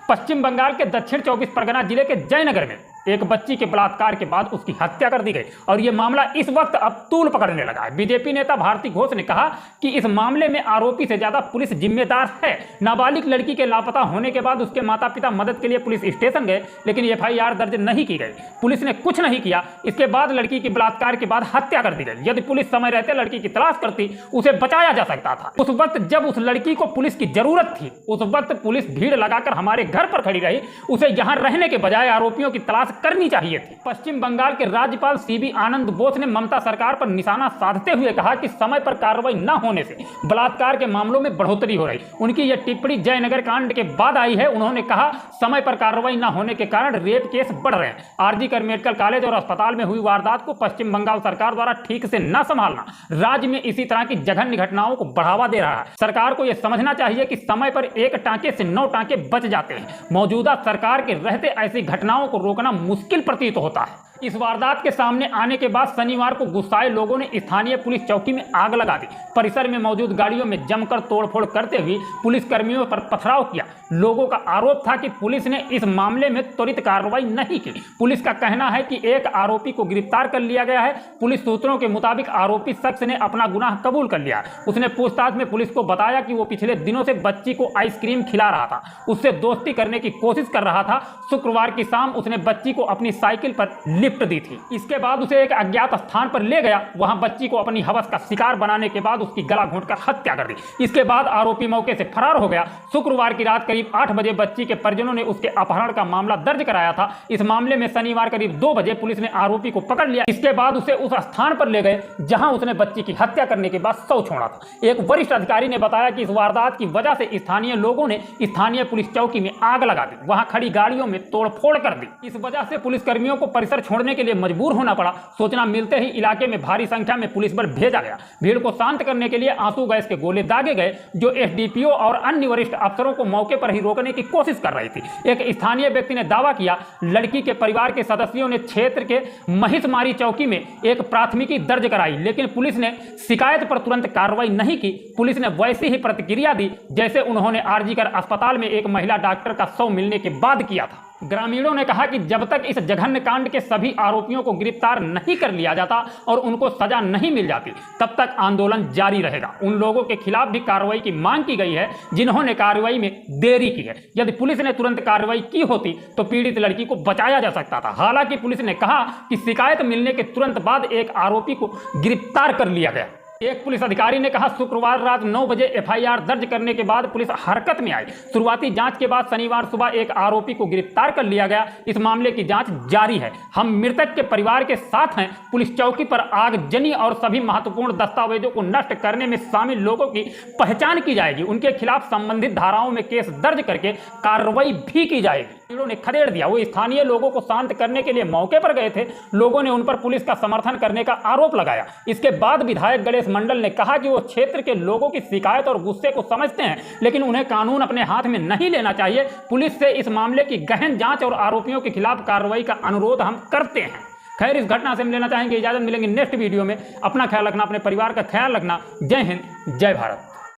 पश्चिम बंगाल के दक्षिण 24 परगना जिले के जयनगर में एक बच्ची के बलात्कार के बाद उसकी हत्या कर दी गई और यह मामला इस वक्त अब तूल पकड़ने लगा है। बीजेपी नेता भारती घोष ने कहा कि इस मामले में आरोपी से ज्यादा पुलिस जिम्मेदार है। नाबालिग लड़की के लापता होने के बाद उसके माता पिता मदद के लिए पुलिस स्टेशन गए, लेकिन एफआईआर दर्ज नहीं की गई। पुलिस ने कुछ नहीं किया। इसके बाद लड़की की बलात्कार के बाद हत्या कर दी गई। यदि पुलिस समय रहते लड़की की तलाश करती, उसे बचाया जा सकता था। उस वक्त जब उस लड़की को पुलिस की जरूरत थी, उस वक्त पुलिस भीड़ लगाकर हमारे घर पर खड़ी रही। उसे यहां रहने के बजाय आरोपियों की तलाश करनी चाहिए थी। पश्चिम बंगाल के राज्यपाल सीबी आनंद बोस ने ममता सरकार पर निशाना साधते हुए कहा कि समय पर कार्रवाई न होने से बलात्कार के मामलों में बढ़ोतरी हो रही। उनकी यह टिप्पणी जयनगर कांड के बाद आई है। उन्होंने कहा समय पर कार्रवाई न होने के कारण रेप केस बढ़ रहे हैं। आरजीकर मेडिकल कॉलेज और अस्पताल में हुई वारदात को पश्चिम बंगाल सरकार द्वारा ठीक से न संभालना राज्य में इसी तरह की जघन्य घटनाओं को बढ़ावा दे रहा है। सरकार को यह समझना चाहिए कि समय पर एक टांके से 9 टांके बच जाते हैं। मौजूदा सरकार के रहते ऐसी घटनाओं को रोकना मुश्किल प्रतीत होता है। इस वारदात के सामने आने के बाद शनिवार को गुस्साए लोगों ने स्थानीय पुलिस चौकी में आग लगा दी। परिसर में मौजूद गाड़ियों में जमकर तोड़फोड़ करते हुए पुलिस कर्मियों पर पथराव किया। लोगों का आरोप था कि पुलिस ने इस मामले में त्वरित कार्रवाई नहीं की। पुलिस का कहना है कि एक आरोपी को गिरफ्तार कर लिया गया है। पुलिस सूत्रों के मुताबिक आरोपी शख्स ने अपना गुनाह कबूल कर लिया। उसने पूछताछ में पुलिस को बताया कि वो पिछले दिनों से बच्ची को आइसक्रीम खिला रहा था, उससे दोस्ती करने की कोशिश कर रहा था। शुक्रवार की शाम उसने बच्ची को अपनी साइकिल पर लिफ्ट दी थी। इसके बाद उसे एक अज्ञात स्थान पर ले गया। वहां बच्ची को अपनी हवस का शिकार बनाने के बाद उसकी गला घोंटकर हत्या कर दी। इसके बाद आरोपी मौके से फरार हो गया। शुक्रवार की रात करीब 8 बजे बच्ची के परिजनों ने उसके अपहरण का मामला दर्ज कराया था। इस मामले में शनिवार करीब 2 बजे पुलिस ने आरोपी को पकड़ लिया। इसके बाद उसे उस स्थान पर ले गए जहां उसने बच्ची की हत्या करने के बाद शव छोड़ा था। एक वरिष्ठ अधिकारी ने बताया कि इस वारदात की वजह से स्थानीय लोगों ने स्थानीय पुलिस चौकी में आग लगा दी, वहां खड़ी गाड़ियों में तोड़फोड़ कर दी। इस वजह से पुलिस कर्मियों को परिसर छोड़ने के लिए मजबूर होना पड़ा। सूचना मिलते ही इलाके में भारी संख्या में पुलिस बल भेजा गया। भीड़ को शांत करने के लिए आंसू गैस के गोले दागे गए, जो एसडीपीओ और अन्य वरिष्ठ अफसरों को मौके पर ही रोकने की कोशिश कर रही थी। एक स्थानीय व्यक्ति ने दावा किया, लड़की के परिवार के सदस्यों ने क्षेत्र के महिषमारी चौकी में एक प्राथमिकी दर्ज कराई, लेकिन पुलिस ने शिकायत पर तुरंत कार्रवाई नहीं की। पुलिस ने वैसी ही प्रतिक्रिया दी जैसे उन्होंने आरजीकर अस्पताल में एक महिला डॉक्टर का शव मिलने के बाद किया था। ग्रामीणों ने कहा कि जब तक इस जघन्य कांड के सभी आरोपियों को गिरफ्तार नहीं कर लिया जाता और उनको सजा नहीं मिल जाती, तब तक आंदोलन जारी रहेगा। उन लोगों के खिलाफ भी कार्रवाई की मांग की गई है जिन्होंने कार्रवाई में देरी की है। यदि पुलिस ने तुरंत कार्रवाई की होती तो पीड़ित लड़की को बचाया जा सकता था। हालांकि पुलिस ने कहा कि शिकायत मिलने के तुरंत बाद एक आरोपी को गिरफ्तार कर लिया गया। एक पुलिस अधिकारी ने कहा, शुक्रवार रात 9 बजे एफआईआर दर्ज करने के बाद पुलिस हरकत में आई। शुरुआती जांच के बाद शनिवार सुबह एक आरोपी को गिरफ्तार कर लिया गया। इस मामले की जांच जारी है। हम मृतक के परिवार के साथ हैं। पुलिस चौकी पर आगजनी और सभी महत्वपूर्ण दस्तावेजों को नष्ट करने में शामिल लोगों की पहचान की जाएगी। उनके खिलाफ संबंधित धाराओं में केस दर्ज करके कार्रवाई भी की जाएगी। ने खदेड़ दिया। वो स्थानीय लोगों को शांत करने के लिए मौके पर गए थे। लोगों ने उन पर पुलिस का समर्थन करने का आरोप लगाया। इसके बाद विधायक गणेश मंडल ने कहा कि वो क्षेत्र के लोगों की शिकायत और गुस्से को समझते हैं, लेकिन उन्हें कानून अपने हाथ में नहीं लेना चाहिए। पुलिस से इस मामले की गहन जांच और आरोपियों के खिलाफ कार्रवाई का अनुरोध हम करते हैं। खैर, इस घटना से हम लेना चाहेंगे इजाजत। मिलेंगे नेक्स्ट वीडियो में। अपना ख्याल रखना, अपने परिवार का ख्याल रखना। जय हिंद, जय भारत।